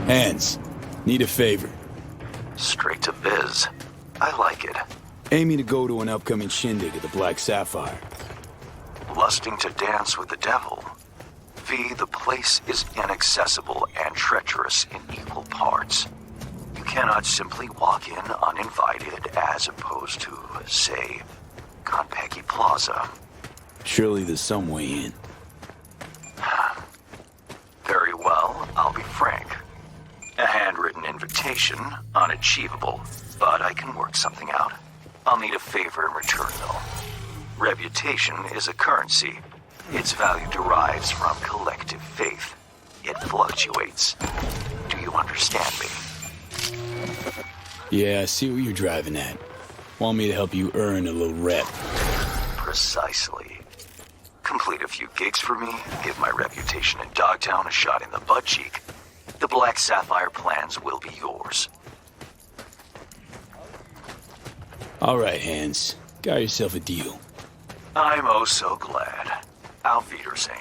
Hands, need a favor. Straight to biz. I like it. Aiming to go to an upcoming shindig at the Black Sapphire. Lusting to dance with the devil. V, the place is inaccessible and treacherous in equal parts. You cannot simply walk in uninvited as opposed to, say, Konpeki Plaza. Surely there's some way in. Very well, I'll be frank. A handwritten invitation, unachievable, but I can work something out. I'll need a favor in return, though. Reputation is a currency. Its value derives from collective faith. It fluctuates. Do you understand me? Yeah, I see what you're driving at. Want me to help you earn a little rep. Precisely. Complete a few gigs for me, give my reputation in Dogtown a shot in the butt cheek. The Black Sapphire plans will be yours. All right, Hands. Got yourself a deal. I'm oh so glad. Auf Wiedersehen.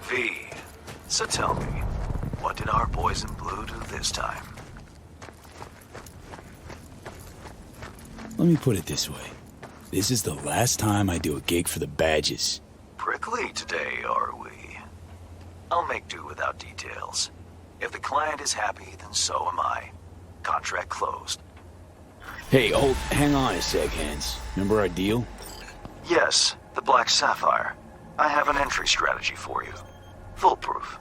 V, so tell me, what did our boys in blue do this time? Let me put it this way. This is the last time I do a gig for the badges. Prickly today, are we? I'll make do without details. If the client is happy, then so am I. Contract closed. Hey, hang on a sec, Hands. Remember our deal? Yes, the Black Sapphire. I have an entry strategy for you. Foolproof.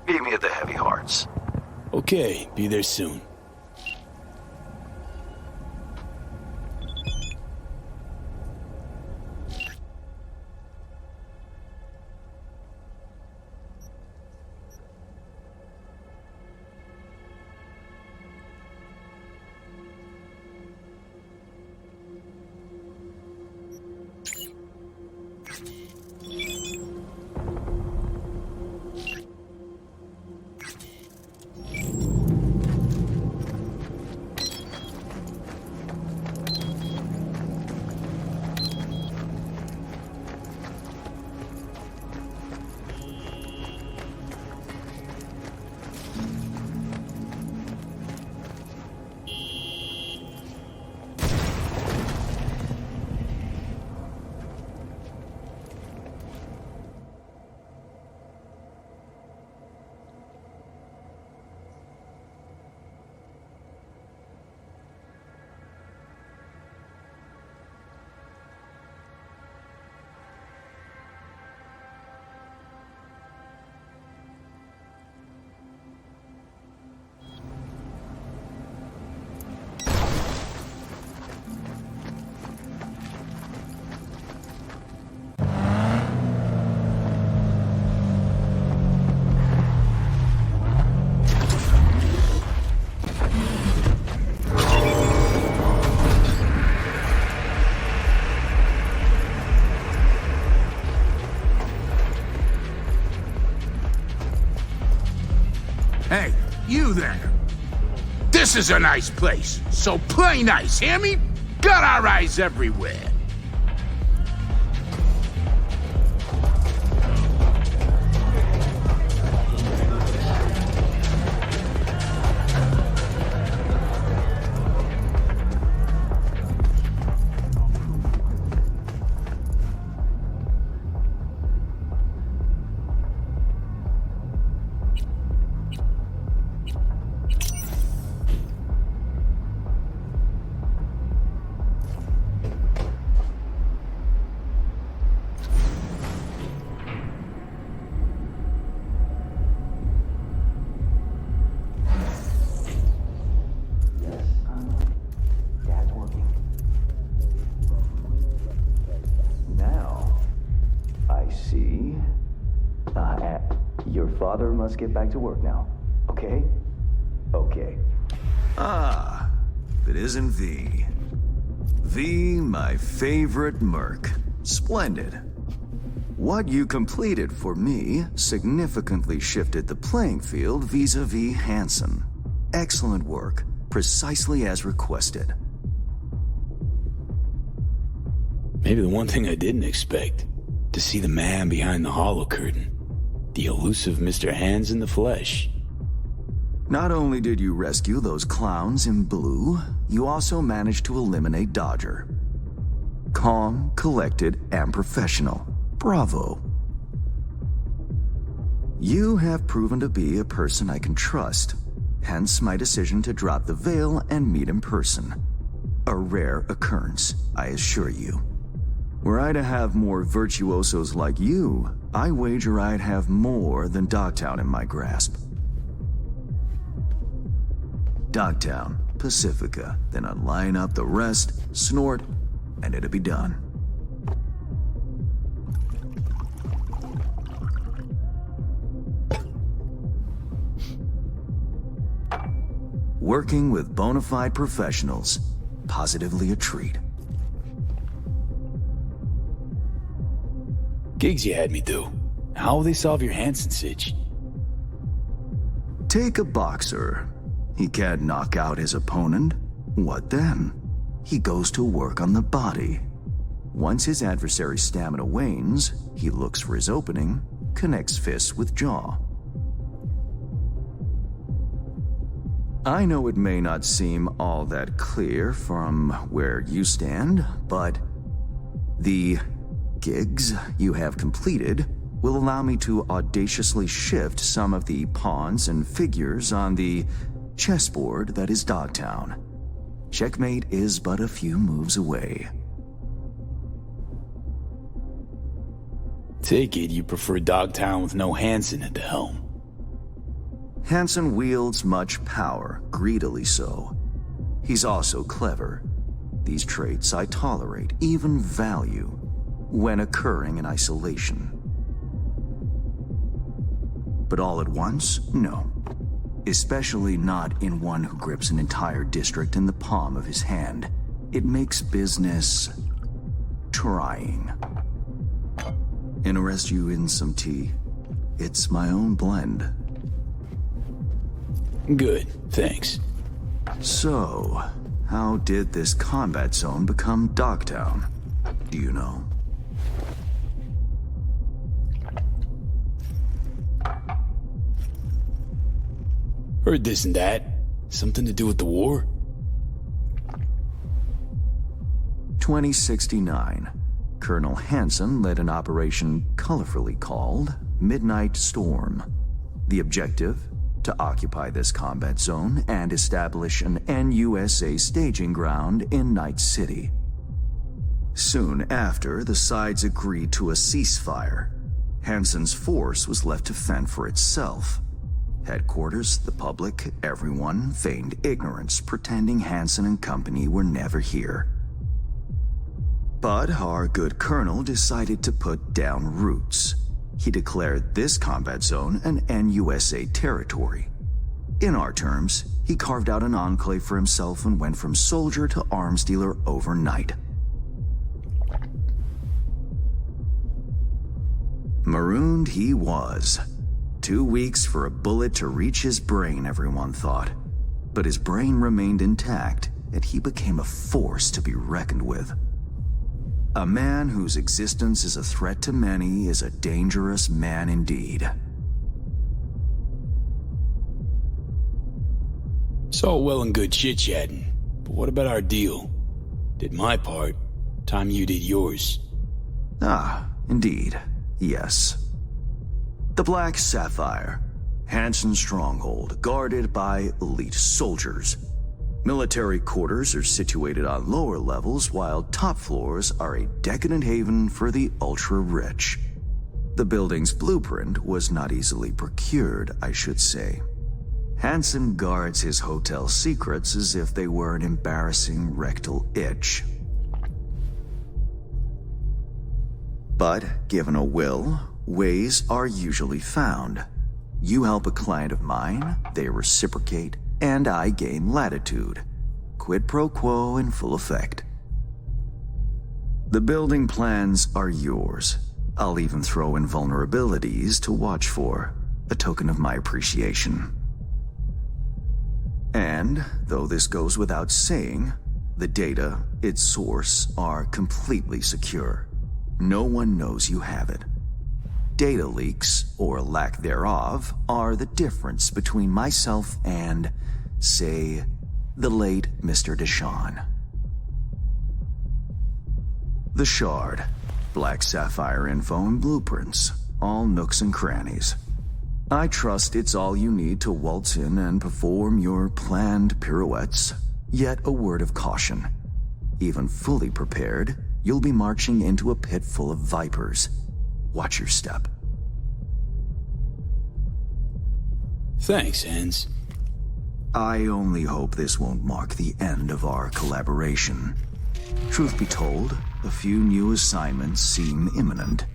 Meet me at the Heavy Hearts. Okay, be there soon. Hey, you there. This is a nice place, so play nice, hear me? Got our eyes everywhere. Your father must get back to work now, okay? Okay. Ah, it isn't V. V, my favorite merc. Splendid. What you completed for me significantly shifted the playing field vis-a-vis Hansen. Excellent work, precisely as requested. Maybe the one thing I didn't expect, to see the man behind the hollow curtain. The elusive Mr. Hands in the flesh. Not only did you rescue those clowns in blue, you also managed to eliminate Dodger. Calm, collected, and professional. Bravo. You have proven to be a person I can trust, hence my decision to drop the veil and meet in person. A rare occurrence, I assure you. Were I to have more virtuosos like you, I wager I'd have more than Dogtown in my grasp. Dogtown, Pacifica, then I'd line up the rest, snort, and it'd be done. Working with bona fide professionals, positively a treat. Gigs you had me do. How will they solve your Hansen sitch? Take a boxer. He can't knock out his opponent. What then? He goes to work on the body. Once his adversary's stamina wanes, he looks for his opening, connects fists with jaw. I know it may not seem all that clear from where you stand, but the gigs you have completed will allow me to audaciously shift some of the pawns and figures on the chessboard that is Dogtown. Checkmate is but a few moves away. Take it you prefer Dogtown with no Hansen at the helm. Hansen wields much power, greedily so. He's also clever. These traits I tolerate, even value, when occurring in isolation. But all at once, no. Especially not in one who grips an entire district in the palm of his hand. It makes business trying. Interest you in some tea? It's my own blend. Good, thanks. So, how did this combat zone become Dogtown? Do you know? Heard this and that. Something to do with the war? 2069. Colonel Hansen led an operation colorfully called Midnight Storm. The objective? To occupy this combat zone and establish an NUSA staging ground in Night City. Soon after, the sides agreed to a ceasefire. Hansen's force was left to fend for itself. Headquarters, the public, everyone feigned ignorance, pretending Hansen and company were never here. But our good colonel decided to put down roots. He declared this combat zone an NUSA territory. In our terms, he carved out an enclave for himself and went from soldier to arms dealer overnight. Marooned he was. 2 weeks for a bullet to reach his brain, everyone thought. But his brain remained intact, and he became a force to be reckoned with. A man whose existence is a threat to many is a dangerous man indeed. It's all well and good chit-chatting, but what about our deal? Did my part, time you did yours. Ah, indeed, yes. The Black Sapphire, Hansen's stronghold, guarded by elite soldiers. Military quarters are situated on lower levels, while top floors are a decadent haven for the ultra-rich. The building's blueprint was not easily procured, I should say. Hansen guards his hotel secrets as if they were an embarrassing rectal itch. But, given a will, ways are usually found. You help a client of mine, they reciprocate, and I gain latitude. Quid pro quo in full effect. The building plans are yours. I'll even throw in vulnerabilities to watch for, a token of my appreciation. And, though this goes without saying, The data, its source, are completely secure. No one knows you have it. Data leaks, or lack thereof, are the difference between myself and, say, the late Mr. Deshawn. The Shard. Black Sapphire info and blueprints. All nooks and crannies. I trust it's all you need to waltz in and perform your planned pirouettes. Yet a word of caution. Even fully prepared, you'll be marching into a pit full of vipers. Watch your step. Thanks, Hans. I only hope this won't mark the end of our collaboration. Truth be told, a few new assignments seem imminent.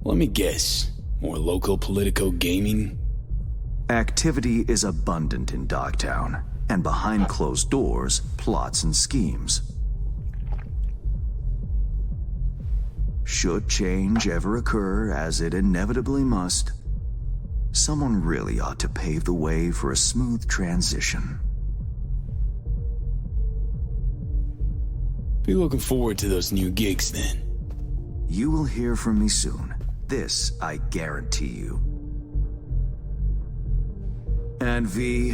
Let me guess. More local Politico gaming? Activity is abundant in Dogtown, and behind closed doors, plots and schemes. Should change ever occur, as it inevitably must, someone really ought to pave the way for a smooth transition. Be looking forward to those new gigs then. You will hear from me soon. This I guarantee you. And V,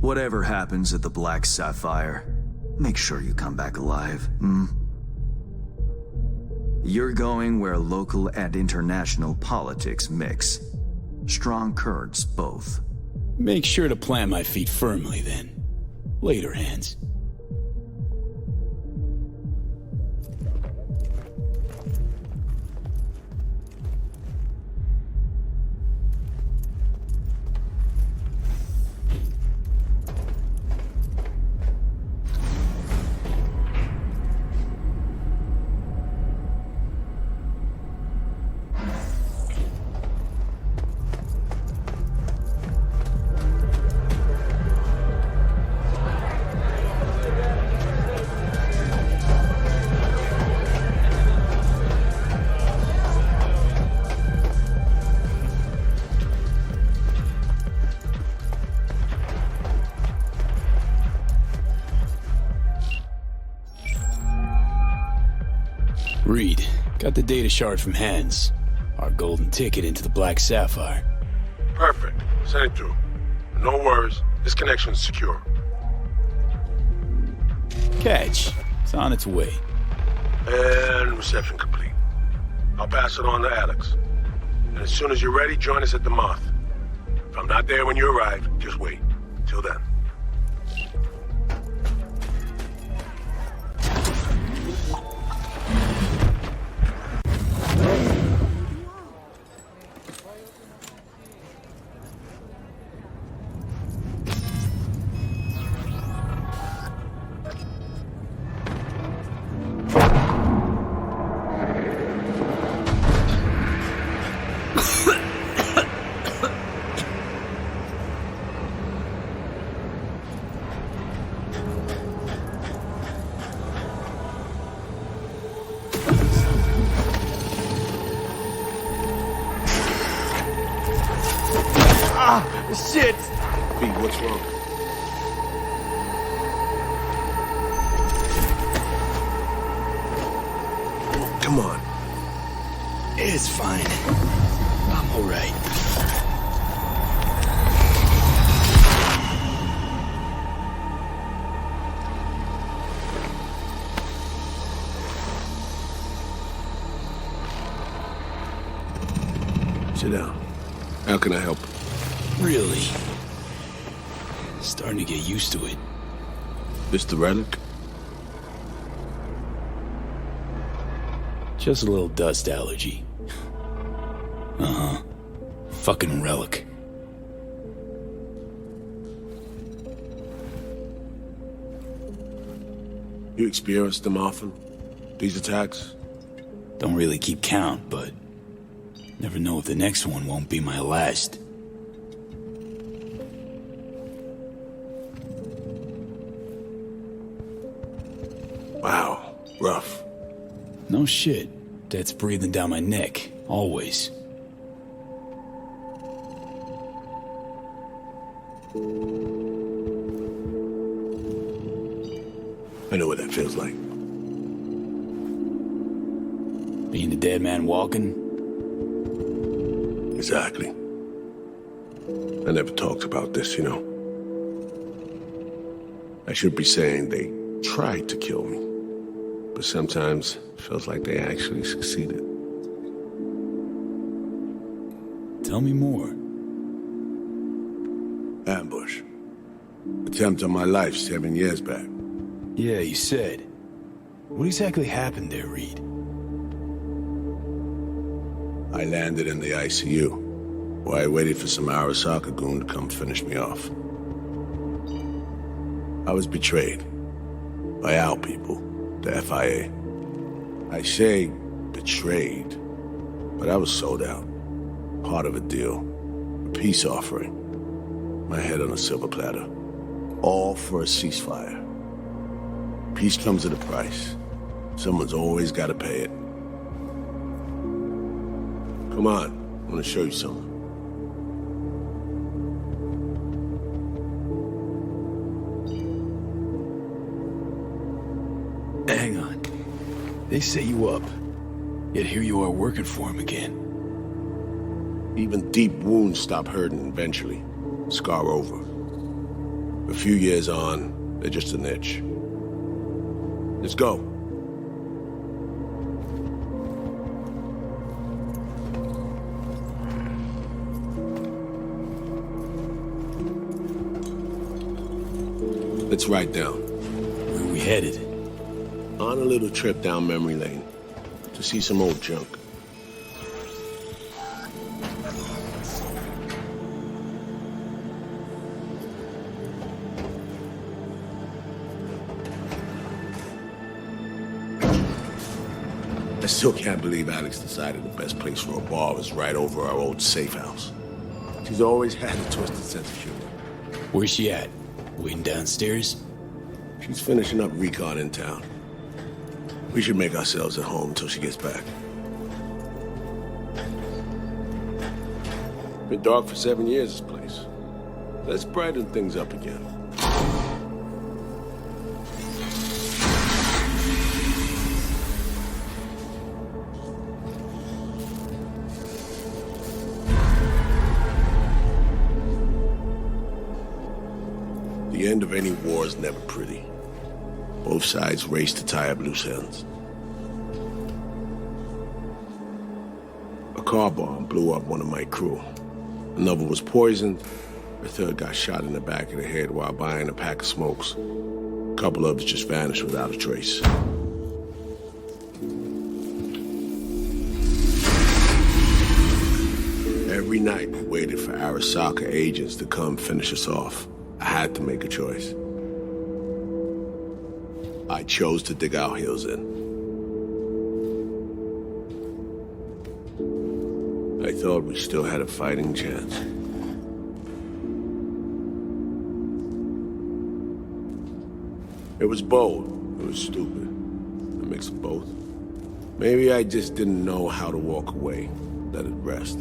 whatever happens at the Black Sapphire, make sure you come back alive, hmm? You're going where local and international politics mix. Strong currents, both. Make sure to plant my feet firmly then. Later, Hans. Reed, got the data shard from Hans. Our golden ticket into the Black Sapphire. Perfect. Send it through. No worries. This connection's secure. Catch. It's on its way. And reception complete. I'll pass it on to Alex. And as soon as you're ready, join us at the Moth. If I'm not there when you arrive, just wait. Till then. Shit! B, what's wrong? Come on. It's fine. I'm alright. Sit down. How can I help? Really? Starting to get used to it. This the relic? Just a little dust allergy. Uh-huh. Fucking relic. You experience them often? These attacks? Don't really keep count, but never know if the next one won't be my last. Wow, rough. No shit. That's breathing down my neck, always. I know what that feels like. Being the dead man walking? Exactly. I never talked about this, you know. I should be saying they tried to kill me, but sometimes it feels like they actually succeeded. Tell me more. Ambush. Attempt on my life 7 years back. Yeah, you said. What exactly happened there, Reed? I landed in the ICU, where I waited for some Arasaka goon to come finish me off. I was betrayed by our people, the FIA. I say betrayed, but I was sold out. Part of a deal, a peace offering. My head on a silver platter. All for a ceasefire. Peace comes at a price. Someone's always got to pay it. Come on, I want to show you something. Hang on. They set you up, yet here you are working for him again. Even deep wounds stop hurting eventually. Scar over. A few years on, they're just an itch. Let's go. Let's ride down. Where are we headed? On a little trip down memory lane to see some old junk. I still can't believe Alex decided the best place for a bar was right over our old safe house. She's always had a twisted sense of humor. Where's she at? Waiting downstairs? She's finishing up recon in town. We should make ourselves at home until she gets back. Been dark for 7 years, this place. Let's brighten things up again. The end of any war is never pretty. Both sides race to tie up loose ends. A car bomb blew up one of my crew. Another was poisoned. A third got shot in the back of the head while buying a pack of smokes. A couple others just vanished without a trace. Every night we waited for Arasaka agents to come finish us off. I had to make a choice. I chose to dig our heels in. I thought we still had a fighting chance. It was bold. It was stupid. A mix of both. Maybe I just didn't know how to walk away, let it rest.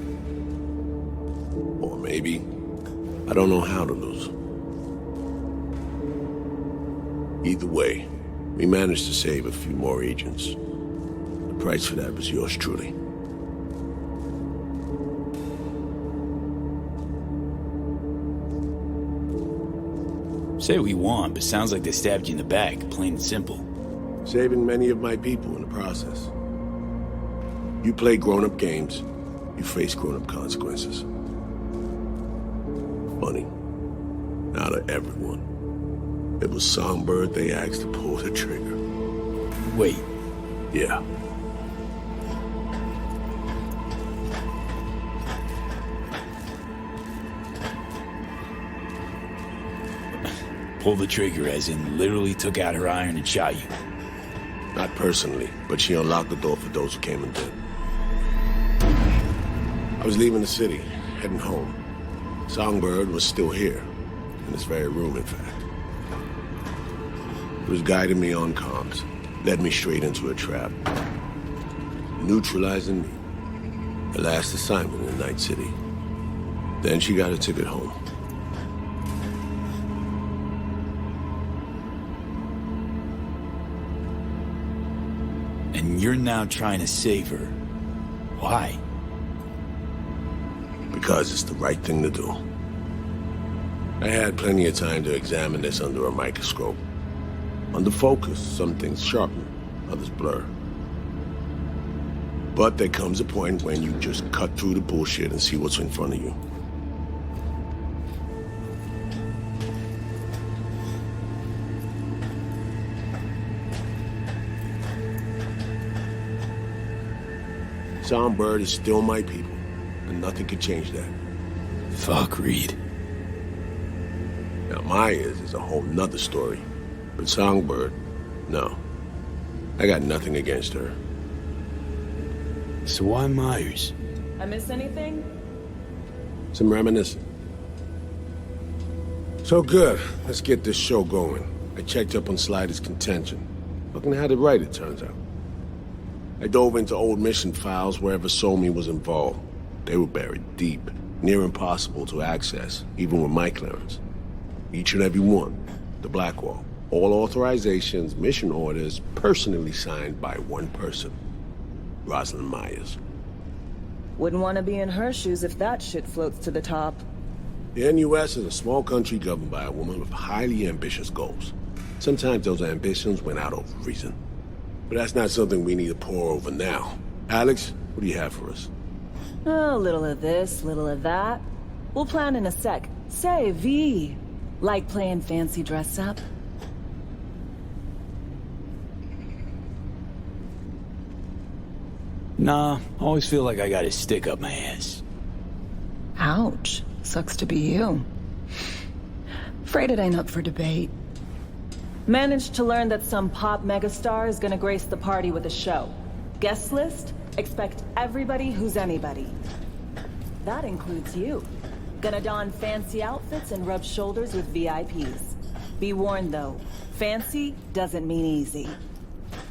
Or maybe I don't know how to lose. Either way, we managed to save a few more agents. The price for that was yours truly. Say what you want, but sounds like they stabbed you in the back, plain and simple. Saving many of my people in the process. You play grown-up games, you face grown-up consequences. Funny. Not of everyone. It was Songbird they asked to pull the trigger. Wait, Yeah. pull the trigger as in literally took out her iron and shot you. Not personally, but she unlocked the door for those who came and did. I was leaving the city, heading home. Songbird was still here, in this very room, in fact. He was guiding me on comms, led me straight into a trap. Neutralizing me. Her last assignment in Night City. Then she got a ticket home. And you're now trying to save her. Why? Because it's the right thing to do. I had plenty of time to examine this under a microscope. Under focus, some things sharpen, others blur. But there comes a point when you just cut through the bullshit and see what's in front of you. Songbird is still my people, and nothing can change that. Fuck, Reed. Now, Myers is a whole nother story. But Songbird, no. I got nothing against her. So why Myers? I miss anything? Some reminiscing. So good. Let's get this show going. I checked up on Slider's contention. Looking had it right, it turns out. I dove into old mission files wherever Somi was involved. They were buried deep, near impossible to access, even with my clearance. Each and every one, the Blackwall. All authorizations, mission orders, personally signed by one person. Rosalind Myers. Wouldn't want to be in her shoes if that shit floats to the top. The NUS is a small country governed by a woman with highly ambitious goals. Sometimes those ambitions went out of reason. But that's not something we need to pour over now. Alex, what do you have for us? A little of this, little of that. We'll plan in a sec. Say, V. Like playing fancy dress up? Nah, always feel like I got a stick up my ass. Ouch. Sucks to be you. Afraid it ain't up for debate. Managed to learn that some pop megastar is gonna grace the party with a show. Guest list? Expect everybody who's anybody. That includes you. Gonna don fancy outfits and rub shoulders with VIPs. Be warned though, fancy doesn't mean easy.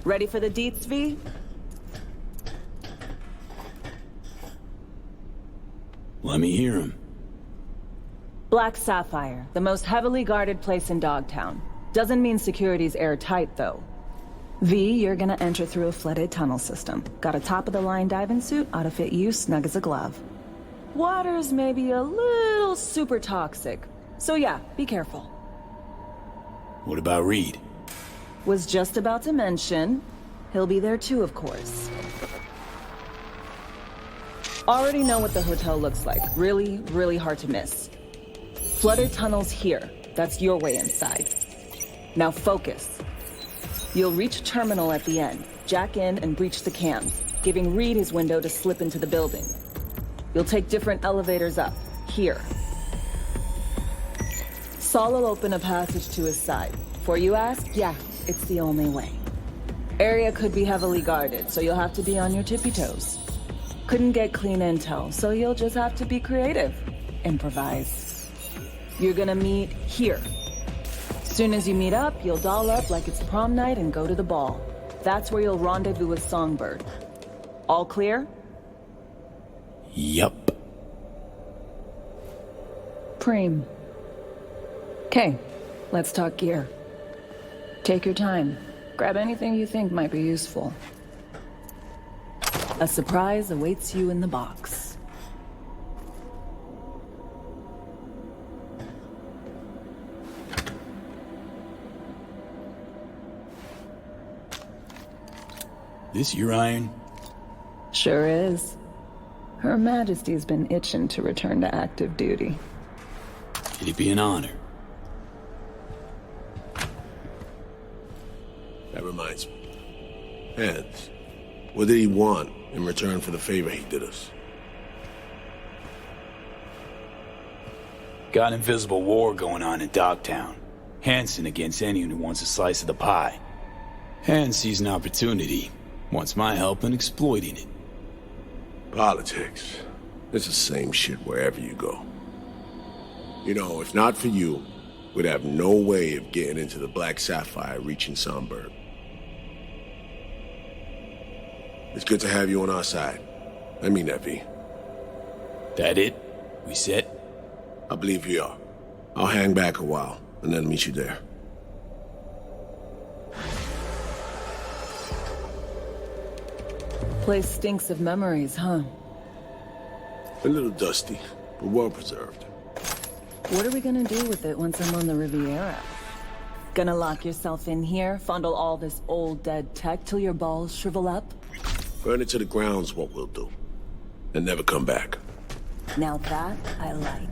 Ready for the deets, V? Let me hear him. Black Sapphire, the most heavily guarded place in Dogtown. Doesn't mean security's airtight, though. V, you're gonna enter through a flooded tunnel system. Got a top-of-the-line diving suit, ought to fit you snug as a glove. Water's maybe a little super toxic. So yeah, be careful. What about Reed? Was just about to mention, he'll be there too, of course. Already know what the hotel looks like. Really, really hard to miss. Flooded tunnels here. That's your way inside. Now focus. You'll reach a terminal at the end, jack in and breach the cams, giving Reed his window to slip into the building. You'll take different elevators up, here. Saul will open a passage to his side. Before you ask, yeah, it's the only way. Area could be heavily guarded, so you'll have to be on your tippy toes. Couldn't get clean intel, so you'll just have to be creative. Improvise. You're gonna meet here. Soon as you meet up, you'll doll up like it's prom night and go to the ball. That's where you'll rendezvous with Songbird. All clear? Yup. Preem. Okay, let's talk gear. Take your time. Grab anything you think might be useful. A surprise awaits you in the box. This your iron? Sure is. Her Majesty's been itching to return to active duty. It'd be an honor. That reminds me. Hands. What did he want in return for the favor he did us? Got an invisible war going on in Dogtown. Hanson against anyone who wants a slice of the pie. Hans sees an opportunity, wants my help in exploiting it. Politics. It's the same shit wherever you go. You know, if not for you, we'd have no way of getting into the Black Sapphire reaching Songbird. It's good to have you on our side. I mean that, V. That it? We set? I believe we are. I'll hang back a while, and then meet you there. Place stinks of memories, huh? A little dusty, but well preserved. What are we gonna do with it once I'm on the Riviera? Gonna lock yourself in here, fondle all this old dead tech till your balls shrivel up? Burn it to the ground's what we'll do. And never come back. Now that I like.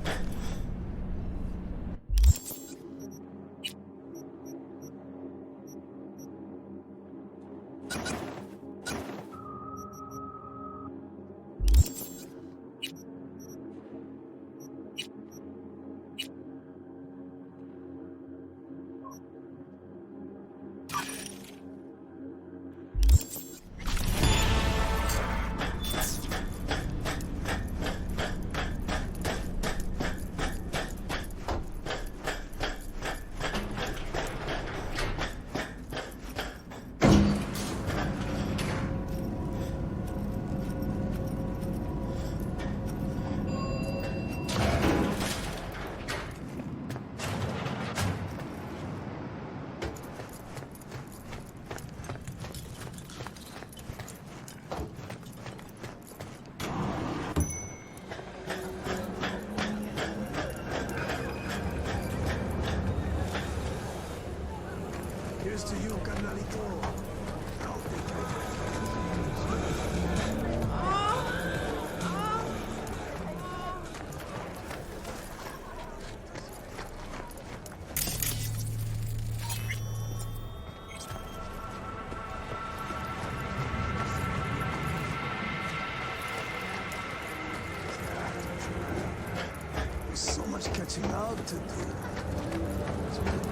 Here's to you, carnalito. There's so much catching up to do.